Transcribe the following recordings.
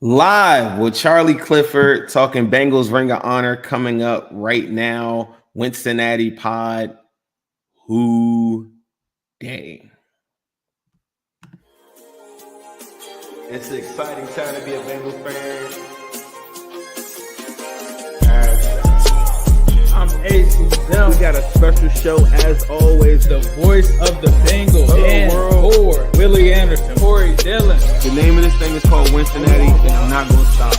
Live with Charlie Clifford talking Bengals Ring of Honor coming up right now. Wincinnati Pod. Who day? It's an exciting time to be a Bengals fan. I'm AC. Now we got a special show as always. The voice of the Bengals, Dan Ford, Willie Anderson, Corey Dillon. The name of this thing is called Wincinnati, and I'm not going to stop.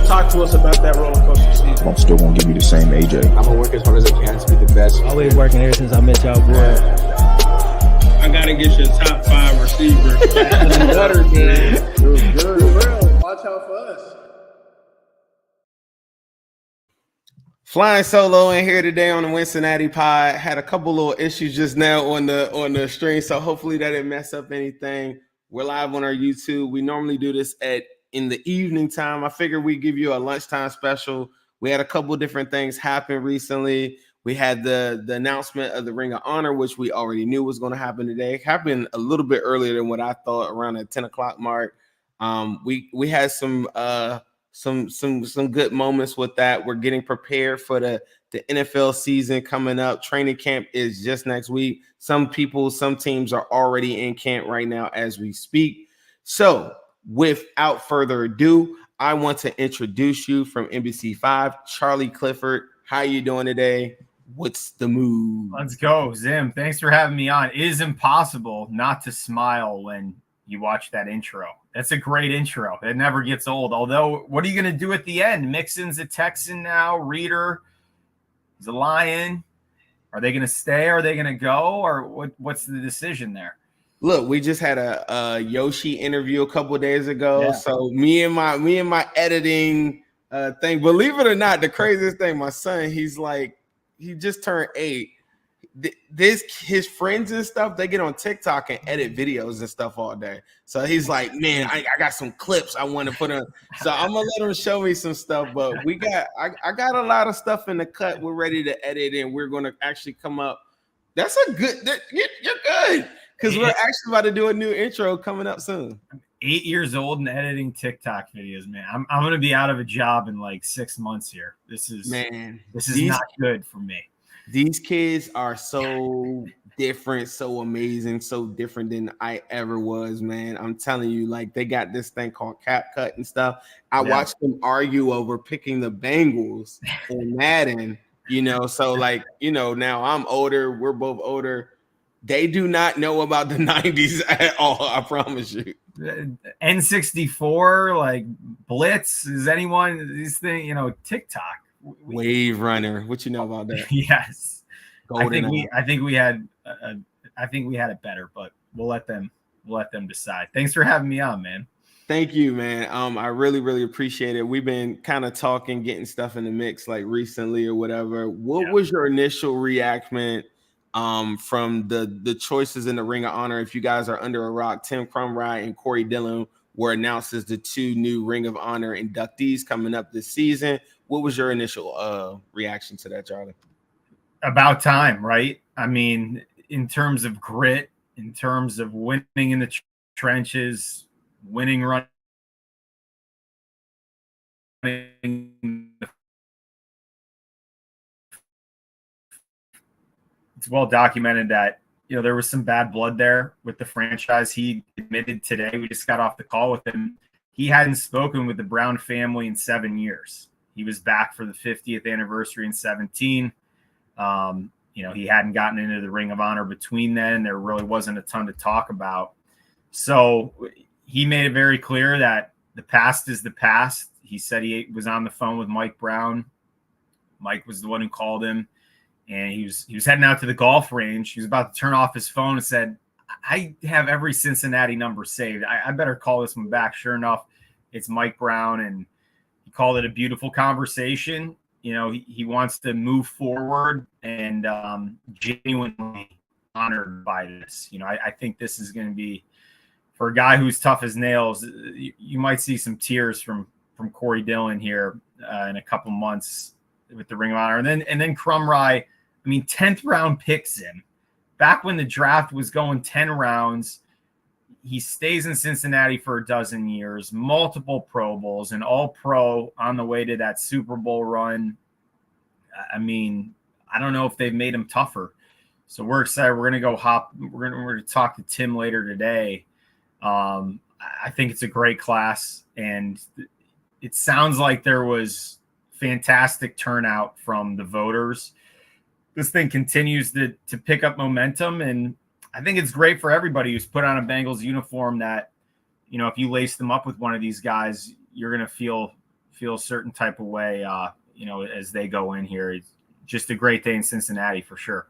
Talk to us about that roller coaster season. I'm still going to give you the same AJ. I'm going to work as hard as I can to be the best. Always working ever since I met y'all, boy. I got to get your top 5 receivers. Better, man. Good. Watch out for us. Flying solo in here today on the Wincinnati Pod. Had a couple little issues just now on the stream, so hopefully that didn't mess up anything. We're live on our YouTube. We normally do this in the evening time. I figured we'd give you a lunchtime special. We had a couple different things happen recently. We had the announcement of the Ring of Honor, which we already knew was going to happen today. It happened a little bit earlier than what I thought, around the 10 o'clock mark. We had some good moments with that. We're getting prepared for the NFL season coming up. Training camp is just next week. Some teams are already in camp right now as we speak. So without further ado, I want to introduce you from NBC 5, Charlie Clifford. How you doing today? What's the move? Let's go, Zim. Thanks for having me on. It is impossible not to smile when you watch that intro. That's a great intro. It never gets old. Although, what are you going to do at the end? Mixon's a Texan now. Reader is a Lion. Are they going to stay? Are they going to go? Or what's the decision there? Look, we just had a Yoshi interview a couple of days ago. Yeah. So me and my editing thing. Believe it or not, the craziest thing, my son, he just turned 8. His friends and stuff, they get on TikTok and edit videos and stuff all day. So he's like, man, I got some clips I want to put on. So I'm gonna let him show me some stuff. But I got a lot of stuff in the cut. We're ready to edit, and we're gonna actually come up. That's a good. You're good, because we're actually about to do a new intro coming up soon. I'm 8 years old and editing TikTok videos, man. I'm gonna be out of a job in like 6 months here. This is not good for me. These kids are so different, so amazing, so different than I ever was, man. I'm telling you, like, they got this thing called CapCut and stuff. I watched them argue over picking the Bengals in Madden, so like, now I'm older, we're both older. They do not know about the 90s at all, I promise you. N64, like Blitz, is anyone, these things, TikTok. Wave Runner, what you know about that? Yes, I think we had it better, but we'll let them decide. Thanks for having me on, man. Thank you, man. I really, really appreciate it. We've been kind of talking, getting stuff in the mix like recently or whatever. What was your initial reaction from the choices in the Ring of Honor? If you guys are under a rock, Tim Krumrie and Corey Dillon were announced as the 2 new Ring of Honor inductees coming up this season. What was your initial reaction to that, Charlie? About time, right? I mean, in terms of grit, in terms of winning in the trenches, winning running. It's well documented that, there was some bad blood there with the franchise. He admitted today, we just got off the call with him, he hadn't spoken with the Brown family in 7 years. He was back for the 50th anniversary in 2017. He hadn't gotten into the Ring of Honor between then. There really wasn't a ton to talk about. So he made it very clear that the past is the past. He said he was on the phone with Mike Brown. Mike was the one who called him, and he was heading out to the golf range. He was about to turn off his phone and said, I have every Cincinnati number saved. I better call this one back. Sure enough, it's Mike Brown, and he called it a beautiful conversation. He wants to move forward and genuinely honored by this. I think this is going to be, for a guy who's tough as nails, you might see some tears from Corey Dillon here in a couple months with the Ring of Honor. And then Krumrie, 10th round picks him. Back when the draft was going 10 rounds, he stays in Cincinnati for a dozen years, multiple Pro Bowls, and all pro on the way to that Super Bowl run. I mean, I don't know if they've made him tougher. So we're excited. We're going to we're going to talk to Tim later today. I think it's a great class, and it sounds like there was fantastic turnout from the voters. This thing continues to pick up momentum, and I think it's great for everybody who's put on a Bengals uniform that, you know, if you lace them up with one of these guys, you're going to feel a certain type of way, you know, as they go in here. It's just a great day in Cincinnati for sure.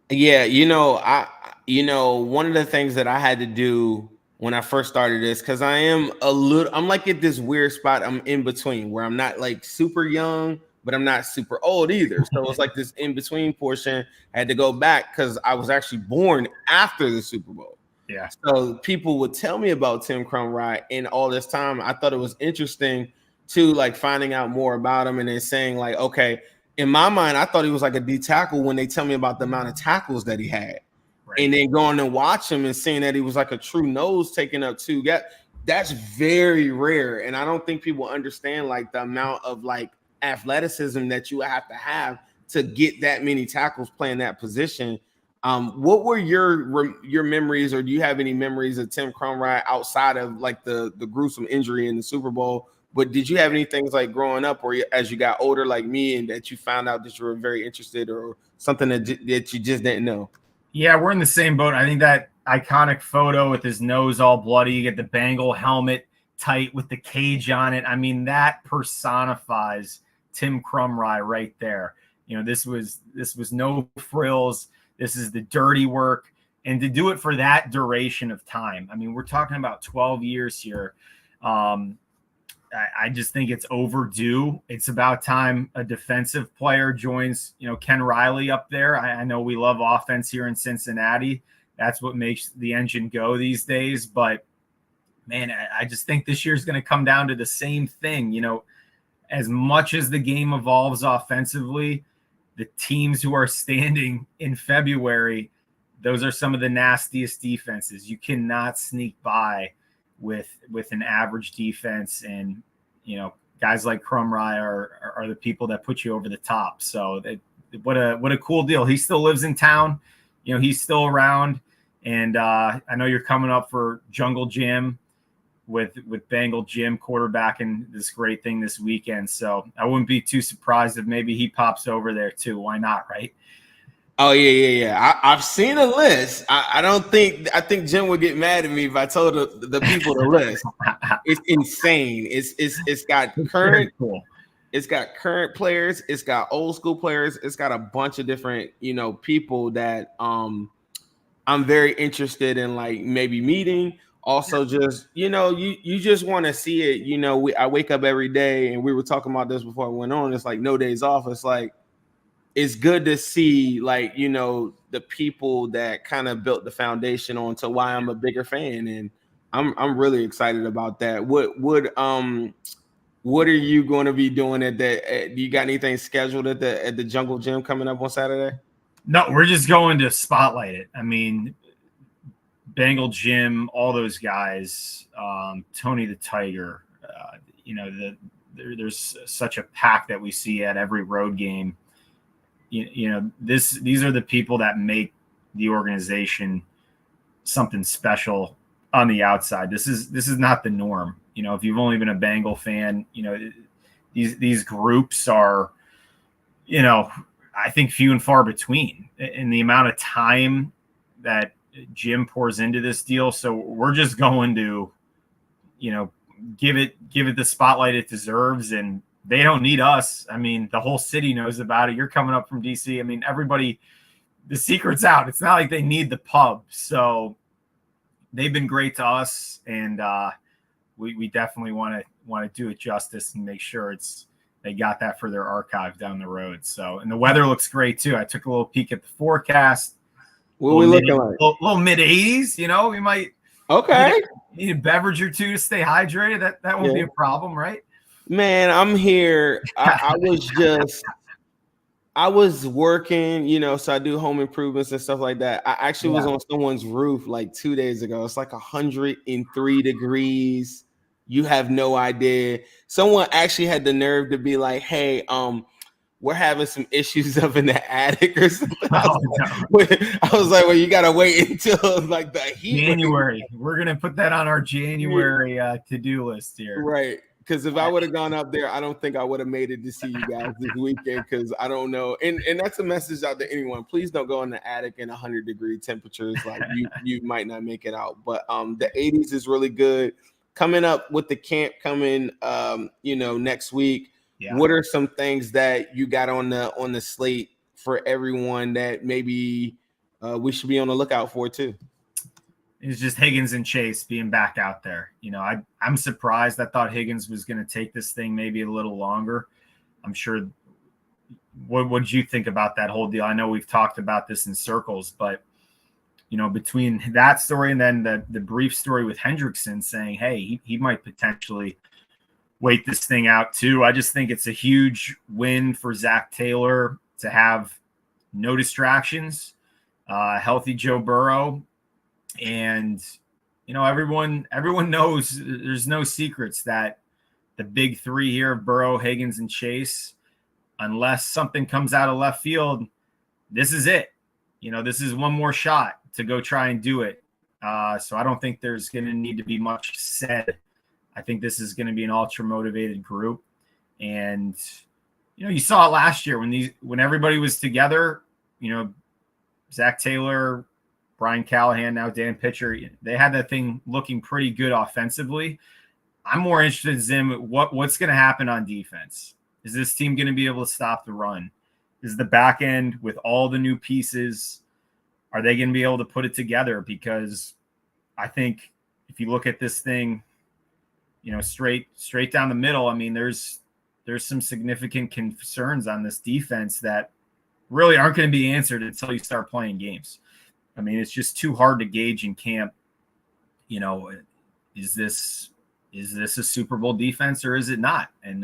Yeah, one of the things that I had to do when I first started this, because I'm like at this weird spot. I'm in between where I'm not like super young, but I'm not super old either. So it's like this in between portion. I had to go back because I was actually born after the Super Bowl. Yeah. So people would tell me about Tim Krumrie, and all this time I thought it was interesting to like finding out more about him and then saying like, okay, in my mind, I thought he was like a D tackle when they tell me about the amount of tackles that he had. Right. And then going and watch him and seeing that he was like a true nose taking up two. That's very rare. And I don't think people understand like the amount of like athleticism that you have to get that many tackles playing that position. What were your memories, or do you have any memories of Tim Krumrie outside of like the gruesome injury in the Super Bowl? But did you have any things like growing up or as you got older like me and that you found out that you were very interested or something that you just didn't know? Yeah, we're in the same boat. I think that iconic photo with his nose all bloody, you get the Bengal helmet tight with the cage on it. I mean, that personifies Tim Krumrie right there. You know, this was no frills. This is the dirty work. And to do it for that duration of time, I mean, we're talking about 12 years here. I just think it's overdue. It's about time a defensive player joins, you know, Ken Riley up there. I know we love offense here in Cincinnati. That's what makes the engine go these days. But, man, I just think this year is going to come down to the same thing. You know, as much as the game evolves offensively, the teams who are standing in February, those are some of the nastiest defenses. You cannot sneak by with an average defense, and you know guys like Krumrie are the people that put you over the top. So what a cool deal. He still lives in town, you know, he's still around, and I know you're coming up for Jungle Jim with Bengal Jim quarterbacking this great thing this weekend. So I wouldn't be too surprised if maybe he pops over there too. Why not, right? Oh, yeah. I've seen a list. I think Jim would get mad at me if I told the people the list. It's insane. It's got current It's got current players. It's got old school players. It's got a bunch of different, you know, people that I'm very interested in, like maybe meeting. Also, just, you know, you just want to see it. You know, I wake up every day, and we were talking about this before I went on. It's like no days off. It's like, it's good to see, like, you know, the people that kind of built the foundation onto why I'm a bigger fan, and I'm really excited about that. What are you going to be doing at the? Do you got anything scheduled at the Jungle Gym coming up on Saturday? No, we're just going to spotlight it. I mean, Bengal Jim, all those guys, Tony the Tiger. You know, there's such a pack that we see at every road game. You know, these are the people that make the organization something special on the outside. This is not the norm. You know, if you've only been a Bengal fan, you know, these groups are, you know, I think few and far between in the amount of time that Jim pours into this deal. So we're just going to, you know, give it the spotlight it deserves, and they don't need us. I mean, the whole city knows about it. You're coming up from DC. I mean, everybody, the secret's out. It's not like they need the pub. So they've been great to us, and we definitely want to do it justice and make sure they got that for their archive down the road. So, and the weather looks great too. I took a little peek at the forecast. What are we looking like? Little mid 80s. You know, we might need a beverage or two to stay hydrated. That won't be a problem, right? Man, I'm here. I was I was working, so I do home improvements and stuff like that. I actually was on someone's roof like 2 days ago. It's like 103 degrees. You have no idea. Someone actually had the nerve to be like, "Hey, we're having some issues up in the attic or something." I was like, well, you gotta wait until like the heat. January. We're gonna put that on our January to-do list here. Right. Because if I would have gone up there, I don't think I would have made it to see you guys this weekend. Because I don't know, and that's a message out to anyone. Please don't go in the attic in 100-degree temperatures. Like you might not make it out. But the 80s is really good. Coming up with the camp coming, next week. Yeah. What are some things that you got on the slate for everyone that maybe we should be on the lookout for too? It's just Higgins and Chase being back out there. I'm surprised. I thought Higgins was going to take this thing maybe a little longer. I'm sure. What did you think about that whole deal? I know we've talked about this in circles, but between that story and then the brief story with Hendrickson saying, hey, he might potentially wait this thing out too. I just think it's a huge win for Zac Taylor to have no distractions, healthy Joe Burrow. And, everyone knows there's no secrets that the big three here, Burrow, Higgins, and Chase, unless something comes out of left field, this is it. This is one more shot to go try and do it. So I don't think there's going to need to be much said. I think this is going to be an ultra motivated group. And, you saw it last year when everybody was together, Zac Taylor, Brian Callahan, now Dan Pitcher, they had that thing looking pretty good offensively. I'm more interested in Zim. What's going to happen on defense? Is this team going to be able to stop the run? Is the back end with all the new pieces, are they going to be able to put it together? Because I think if you look at this thing, straight down the middle, I mean, there's some significant concerns on this defense that really aren't going to be answered until you start playing games. I mean, it's just too hard to gauge in camp. Is this a Super Bowl defense or is it not? And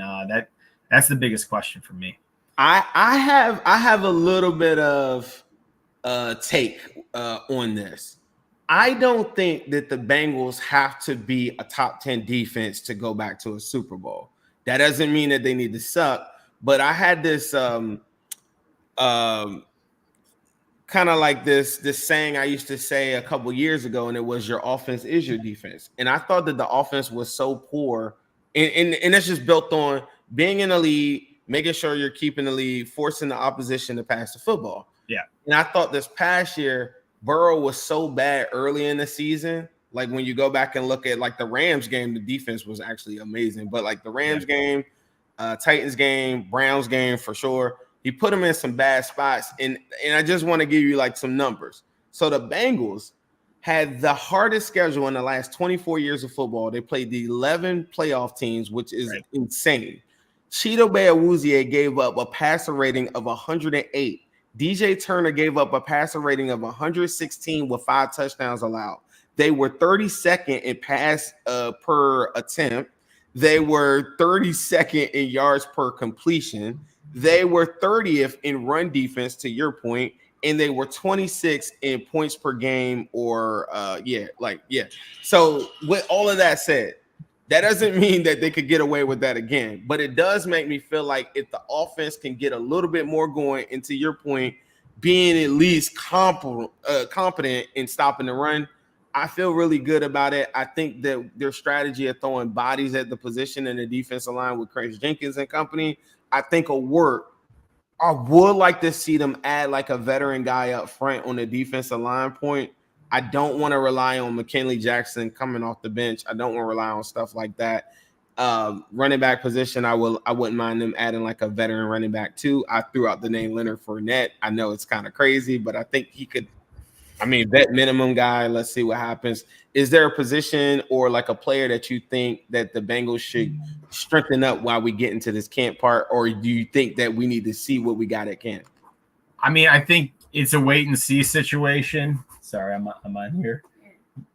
that's the biggest question for me. I have a little bit of take on this. I don't think that the Bengals have to be a top 10 defense to go back to a Super Bowl. That doesn't mean that they need to suck. But I had this kind of like this saying I used to say a couple years ago, and it was your offense is your defense. And I thought that the offense was so poor, and it's just built on being in the lead, making sure you're keeping the lead, forcing the opposition to pass the football. Yeah. And I thought this past year, Burrow was so bad early in the season. Like when you go back and look at like the Rams game, the defense was actually amazing. But like the Rams game, Titans game, Browns game for sure, he put them in some bad spots. And I just want to give you like some numbers. So the Bengals had the hardest schedule in the last 24 years of football. They played the 11 playoff teams, which is insane. Cheeto Awuzie gave up a passer rating of 108. DJ Turner gave up a passer rating of 116 with 5 touchdowns allowed. They were 32nd in pass per attempt. They were 32nd in yards per completion. They were 30th in run defense, to your point, and they were 26th in points per game So with all of that said, that doesn't mean that they could get away with that again, but it does make me feel like if the offense can get a little bit more going, and to your point, being at least competent in stopping the run, I feel really good about it. I think that their strategy of throwing bodies at the position in the defensive line with Chris Jenkins and company, I think will work. I would like to see them add like a veteran guy up front on the defensive line point. I don't want to rely on McKinley Jackson coming off the bench. I don't want to rely on stuff like that. Running back position, I wouldn't mind them adding like a veteran running back too. I threw out the name Leonard Fournette. I know it's kind of crazy, but I think he could. I mean, vet minimum guy. Let's see what happens. Is there a position or like a player that you think that the Bengals should strengthen up while we get into this camp part, or do you think that we need to see what we got at camp? I mean, I think it's a wait and see situation. Sorry, I'm on here.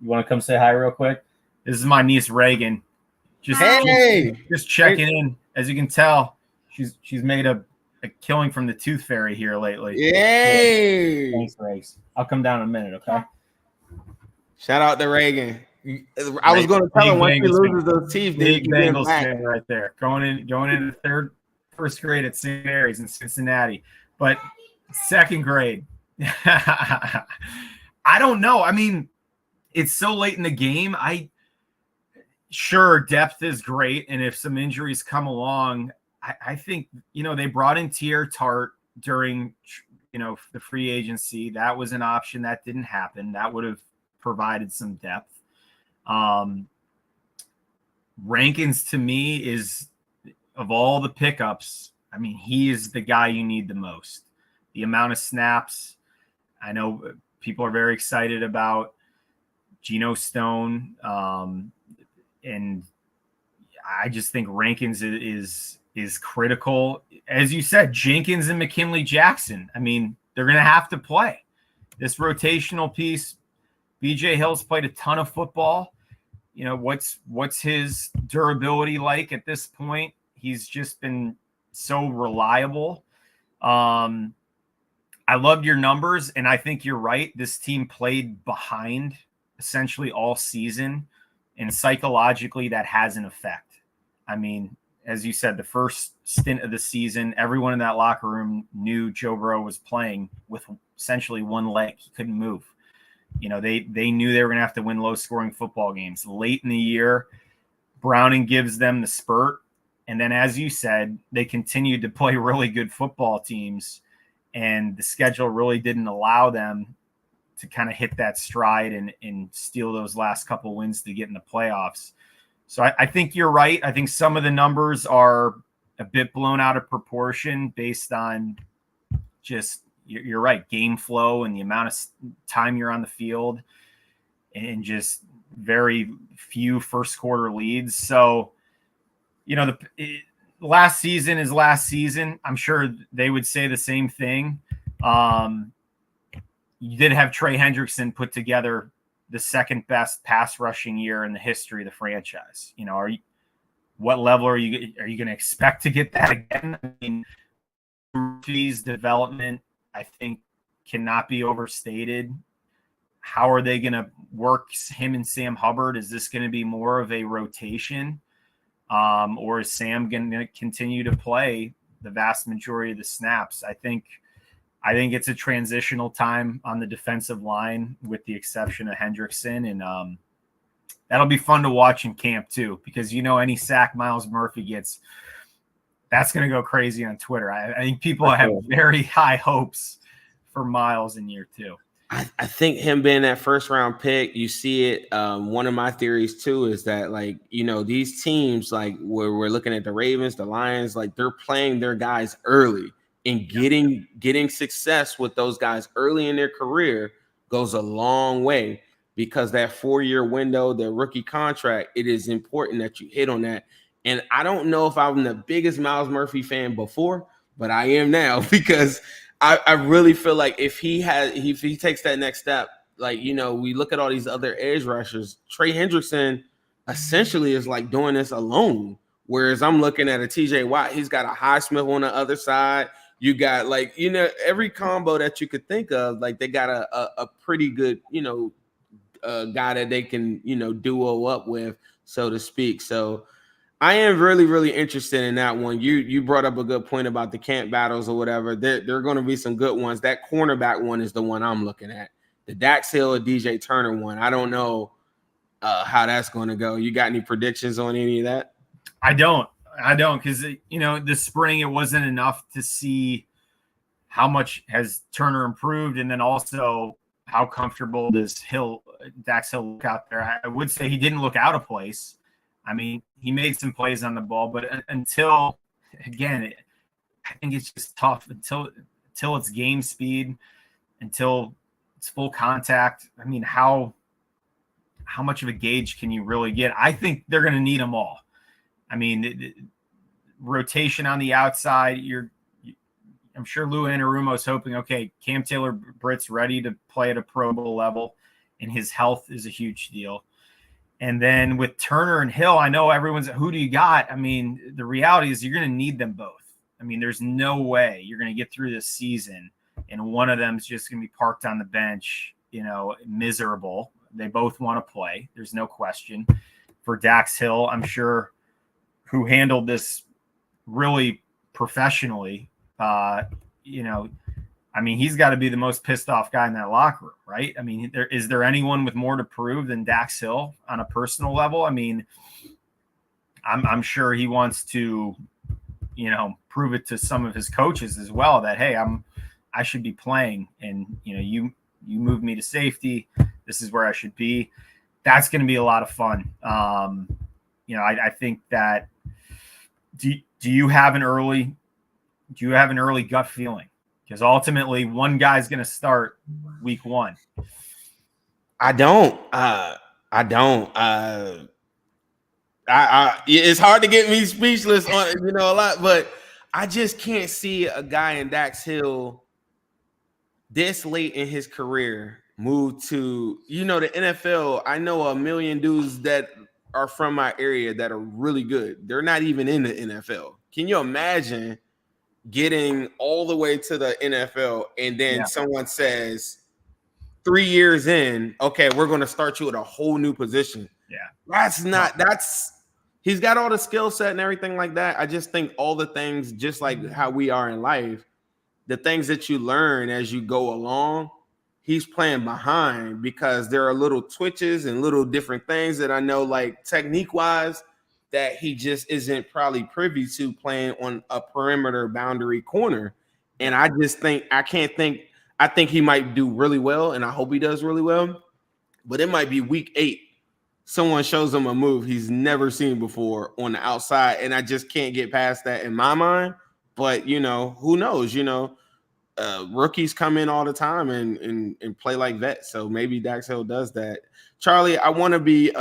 You want to come say hi real quick? This is my niece Reagan. Just checking in. As you can tell, she's made a killing from the tooth fairy here lately. Yay! Thanks, Grace. I'll come down in a minute, okay? Shout out to Reagan. I was going to tell him once he loses those teeth, then he Big can get Bengals back. fan right there. Going into first grade at St. Mary's in Cincinnati, but second grade. I don't know. I mean, it's so late in the game. Sure, depth is great, and if some injuries come along, I think, they brought in Tier Tart during, the free agency. That was an option that didn't happen. That would have provided some depth. Rankins, to me, is, of all the pickups, I mean, he is the guy you need the most. The amount of snaps, I know people are very excited about Geno Stone, and I just think Rankins is critical. As you said, Jenkins and McKinley Jackson, I mean, they're going to have to play. This rotational piece, BJ Hill's played a ton of football. What's his durability like at this point? He's just been so reliable. I loved your numbers, and I think you're right. This team played behind essentially all season, and psychologically that has an effect. I mean, as you said, the first stint of the season, everyone in that locker room knew Joe Burrow was playing with essentially one leg. He couldn't move. They knew they were going to have to win low-scoring football games. Late in the year, Browning gives them the spurt, and then, as you said, they continued to play really good football teams, and the schedule really didn't allow them to kind of hit that stride and steal those last couple wins to get in the playoffs. So I think you're right. I think some of the numbers are a bit blown out of proportion based on just, you're right, game flow and the amount of time you're on the field and just very few first quarter leads. So, last season is last season. I'm sure they would say the same thing. You did have Trey Hendrickson put together the second best pass rushing year in the history of the franchise. What level are you going to expect to get that again? I mean, Ruffy's development, I think, cannot be overstated. How are they going to work him and Sam Hubbard? Is this going to be more of a rotation? Or is Sam going to continue to play the vast majority of the snaps? I think it's a transitional time on the defensive line, with the exception of Hendrickson, and that'll be fun to watch in camp too, because any sack Myles Murphy gets, that's going to go crazy on Twitter. I think people have very high hopes for Myles in year 2. I think him being that first round pick, you see it. One of my theories too is that, these teams, where we're looking at the Ravens, the Lions, they're playing their guys early, and getting success with those guys early in their career goes a long way, because that 4-year window, their rookie contract, it is important that you hit on that. And I don't know if I'm the biggest Myles Murphy fan before, but I am now, because I really feel like if he takes that next step, we look at all these other edge rushers, Trey Hendrickson essentially is doing this alone. Whereas I'm looking at a TJ Watt, he's got a Highsmith on the other side. You got every combo that you could think of, they got a pretty good, guy that they can, duo up with, so to speak. So I am really, really interested in that one. You brought up a good point about the camp battles or whatever. There are going to be some good ones. That cornerback one is the one I'm looking at. The Dax Hill or DJ Turner one, I don't know how that's going to go. You got any predictions on any of that? I don't, because this spring it wasn't enough to see how much has Turner improved, and then also how comfortable does Dax Hill look out there. I would say he didn't look out of place. I mean, he made some plays on the ball, but until, again, I think it's just tough until it's game speed, until it's full contact. I mean, how much of a gauge can you really get? I think they're going to need them all. I mean, rotation on the outside, I'm sure Lou Anarumo is hoping, okay, Cam Taylor-Britt's ready to play at a Pro Bowl level, and his health is a huge deal. And then with Turner and Hill, I know everyone's, who do you got? I mean, the reality is you're going to need them both. I mean, there's no way you're going to get through this season and one of them's just going to be parked on the bench, miserable. They both want to play. There's no question. For Dax Hill, I'm sure, who handled this really professionally, he's got to be the most pissed off guy in that locker room, right? I mean, is there anyone with more to prove than Dax Hill on a personal level? I mean, I'm sure he wants to, prove it to some of his coaches as well that, hey, I should be playing, and you moved me to safety. This is where I should be. That's going to be a lot of fun. I think that. Do you have an early gut feeling? Because ultimately, one guy's going to start week 1. I don't. It's hard to get me speechless on a lot, but I just can't see a guy in Dax Hill this late in his career move to the NFL. I know a million dudes that are from my area that are really good. They're not even in the NFL. Can you imagine getting all the way to the NFL and then someone says 3 years in, okay, we're going to start you at a whole new position? Yeah. He's got all the skill set and everything like that. I just think all the things, just like how we are in life, the things that you learn as you go along, he's playing behind because there are little twitches and little different things that I know, like technique-wise, that he just isn't probably privy to playing on a perimeter boundary corner. And I just think I think he might do really well, and I hope he does really well. But it might be week 8. Someone shows him a move he's never seen before on the outside, and I just can't get past that in my mind. But, who knows? Rookies come in all the time and play like vets. So maybe Dax Hill does that. Charlie, I want to be,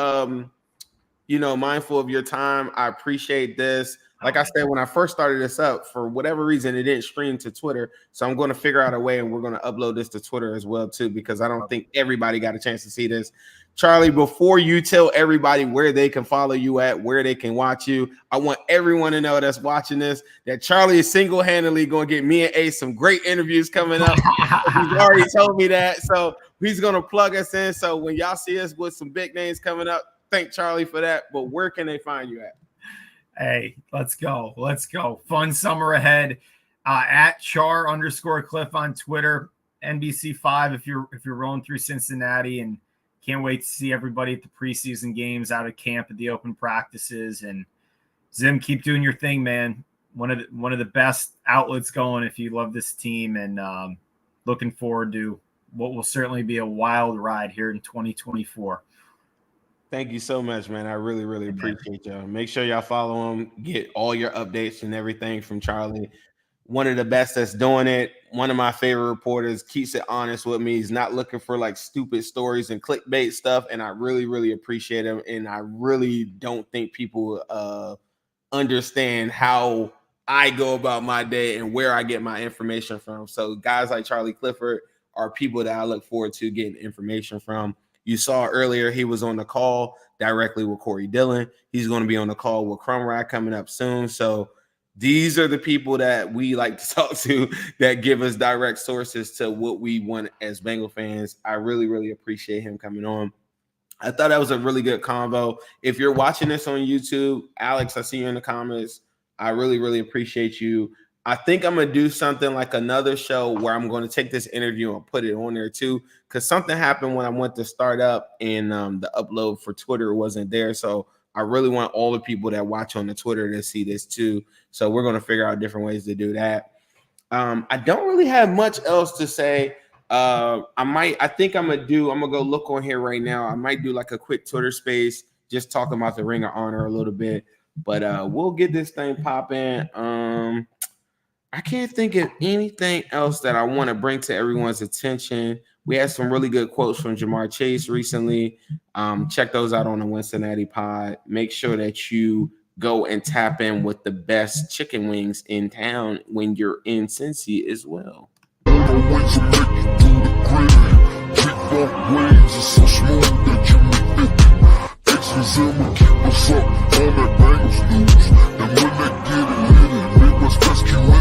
mindful of your time. I appreciate this. Like I said, when I first started this up, for whatever reason, it didn't stream to Twitter. So I'm going to figure out a way, and we're going to upload this to Twitter as well, too, because I don't think everybody got a chance to see this. Charlie, before you tell everybody where they can follow you at, where they can watch you, I want everyone to know that's watching this that Charlie is single-handedly going to get me and Ace some great interviews coming up. He's already told me that. So he's going to plug us in. So when y'all see us with some big names coming up, thank Charlie for that. But where can they find you at? Hey, let's go. Fun summer ahead. At Char_Cliff on Twitter, NBC 5 if you're rolling through Cincinnati, and can't wait to see everybody at the preseason games, out of camp, at the open practices. And Zim, keep doing your thing, man. One of the best outlets going if you love this team, and looking forward to what will certainly be a wild ride here in 2024. Thank you so much, man. I really, really appreciate y'all. Make sure y'all follow him. Get all your updates and everything from Charlie. One of the best that's doing it. One of my favorite reporters, keeps it honest with me. He's not looking for like stupid stories and clickbait stuff. And I really, really appreciate him. And I really don't think people understand how I go about my day and where I get my information from. So guys like Charlie Clifford are people that I look forward to getting information from. You saw earlier he was on the call directly with Corey Dillon. He's going to be on the call with Krumrie coming up soon. So these are the people that we like to talk to that give us direct sources to what we want as Bengal fans. I really, really appreciate him coming on. I thought that was a really good convo. If you're watching this on YouTube, Alex, I see you in the comments. I really, really appreciate you. I think I'm going to do something like another show where I'm going to take this interview and put it on there too, because something happened when I went to start up and the upload for Twitter wasn't there. So I really want all the people that watch on the Twitter to see this too. So we're going to figure out different ways to do that. I don't really have much else to say. I think I'm going to go look on here right now. I might do like a quick Twitter space, just talking about the Ring of Honor a little bit, but we'll get this thing popping. I can't think of anything else that I want to bring to everyone's attention. We had some really good quotes from Jamar Chase recently. Check those out on the Wincinnati Pod. Make sure that you go and tap in with the best chicken wings in town when you're in Cincy as well. Zim and keep us up on that Bengals news. And when they get it, let's rescue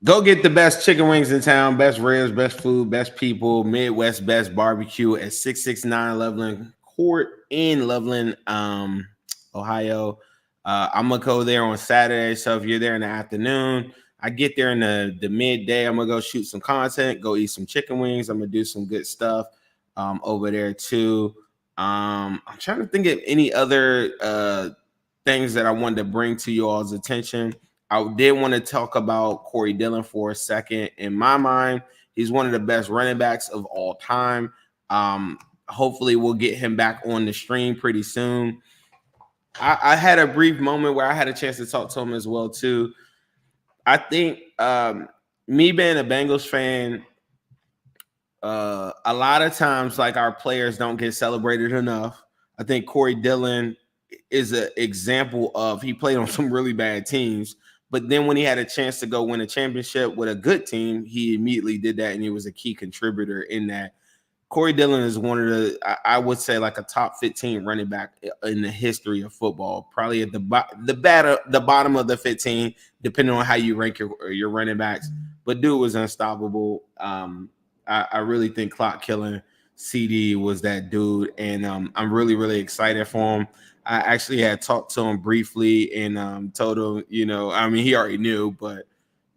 Go get the best chicken wings in town, best ribs, best food, best people, Midwest best barbecue at 669 Loveland Court in Loveland, Ohio. I'm going to go there on Saturday. So if you're there in the afternoon, I get there in the midday. I'm going to go shoot some content, go eat some chicken wings. I'm going to do some good stuff over there too. I'm trying to think of any other things that I wanted to bring to you all's attention. I did want to talk about Corey Dillon for a second. In my mind, he's one of the best running backs of all time. Hopefully we'll get him back on the stream pretty soon. I had a brief moment where I had a chance to talk to him as well too. I think me being a Bengals fan, a lot of times like our players don't get celebrated enough. I think Corey Dillon is an example of he played on some really bad teams. But then when he had a chance to go win a championship with a good team, he immediately did that, and he was a key contributor in that. Corey Dillon is one of the, I would say, like a top 15 running back in the history of football. Probably at the bottom of the 15, depending on how you rank your running backs. But dude was unstoppable. I really think clock killing CD was that dude, and I'm really, really excited for him. I actually had talked to him briefly and told him, he already knew, but,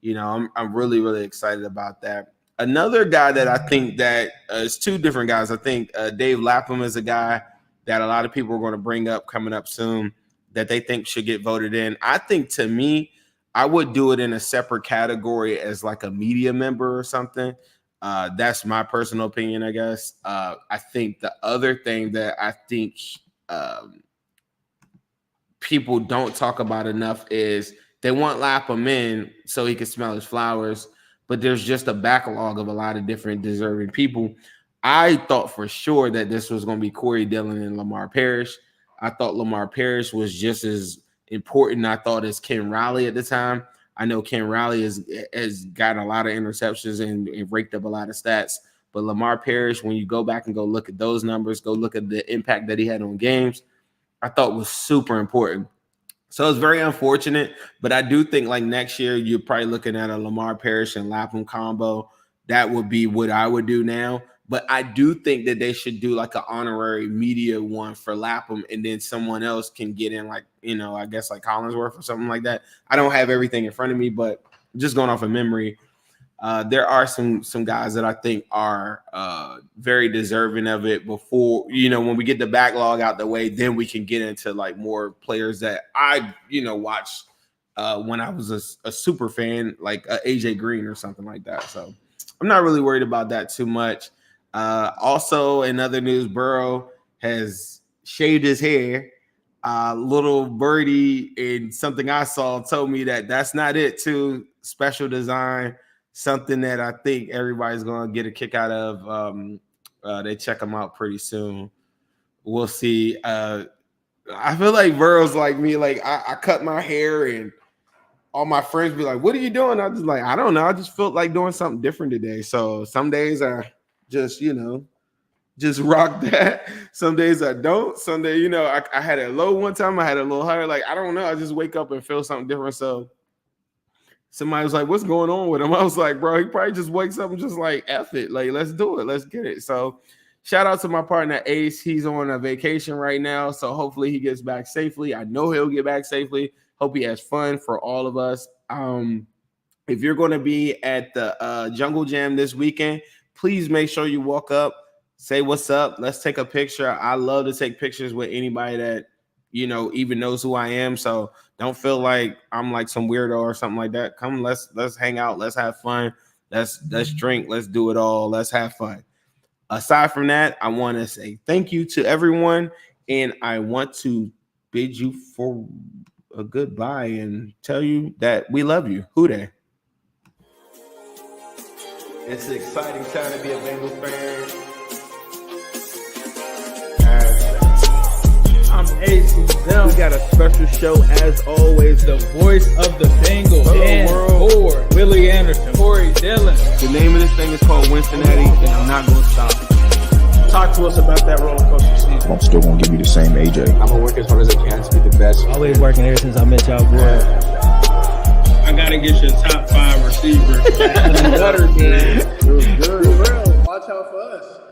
I'm really, really excited about that. Another guy that I think that is two different guys. I think Dave Lapham is a guy that a lot of people are going to bring up coming up soon that they think should get voted in. I think, to me, I would do it in a separate category as like a media member or something. That's my personal opinion, I guess. I think the other thing that I think people don't talk about enough is they want Lapham in so he can smell his flowers, but there's just a backlog of a lot of different deserving people. I thought for sure that this was going to be Corey Dillon and Lamar Parrish. I thought Lamar Parrish was just as important, I thought, as Ken Riley at the time. I know Ken Riley has gotten a lot of interceptions and raked up a lot of stats, but Lamar Parrish, when you go back and go look at those numbers, go look at the impact that he had on games, I thought was super important. So it's very unfortunate, but I do think like next year you're probably looking at a Lamar Parrish and Lapham combo. That would be what I would do now. But I do think that they should do like an honorary media one for Lapham, and then someone else can get in, like, I guess like Collinsworth or something like that. I don't have everything in front of me, but just going off of memory, there are some guys that I think are very deserving of it before, when we get the backlog out the way, then we can get into like more players that I, watched when I was a super fan, like AJ Green or something like that. So I'm not really worried about that too much. Also, in other news, Burrow has shaved his hair. Little birdie and something I saw told me that that's not it too. Special design, something that I think everybody's going to get a kick out of. They check him out pretty soon. We'll see. I feel like Burrow's like me. Like I cut my hair and all my friends be like, "What are you doing?" I just like, I don't know. I just felt like doing something different today. So some days I just, just rock that. Some days I don't. Some days, I had a low one time. I had a little higher. Like, I don't know. I just wake up and feel something different. So somebody was like, "What's going on with him?" I was like, "Bro, he probably just wakes up and just like, F it. Like, let's do it. Let's get it." So shout out to my partner, Ace. He's on a vacation right now. So hopefully he gets back safely. I know he'll get back safely. Hope he has fun for all of us. If you're going to be at the Jungle Jam this weekend, please make sure you walk up, say what's up. Let's take a picture. I love to take pictures with anybody that, even knows who I am. So don't feel like I'm like some weirdo or something like that. Come, let's hang out. Let's have fun. Let's drink. Let's do it all. Let's have fun. Aside from that, I want to say thank you to everyone. And I want to bid you for a goodbye and tell you that we love you. Who dey? It's an exciting time to be a Bengals fan. I'm Ace. We got a special show as always. The voice of the Bengals. Dan Ford, Willie Anderson, Corey Dillon. The name of this thing is called Wincinnati, and I'm not going to stop. Talk to us about that roller coaster season. I'm still going to give you the same AJ. I'm going to work as hard as I can to be the best. Always working ever since I met y'all, boy. I gotta get your top 5 receivers. Better, man. It was good. For real. Watch out for us.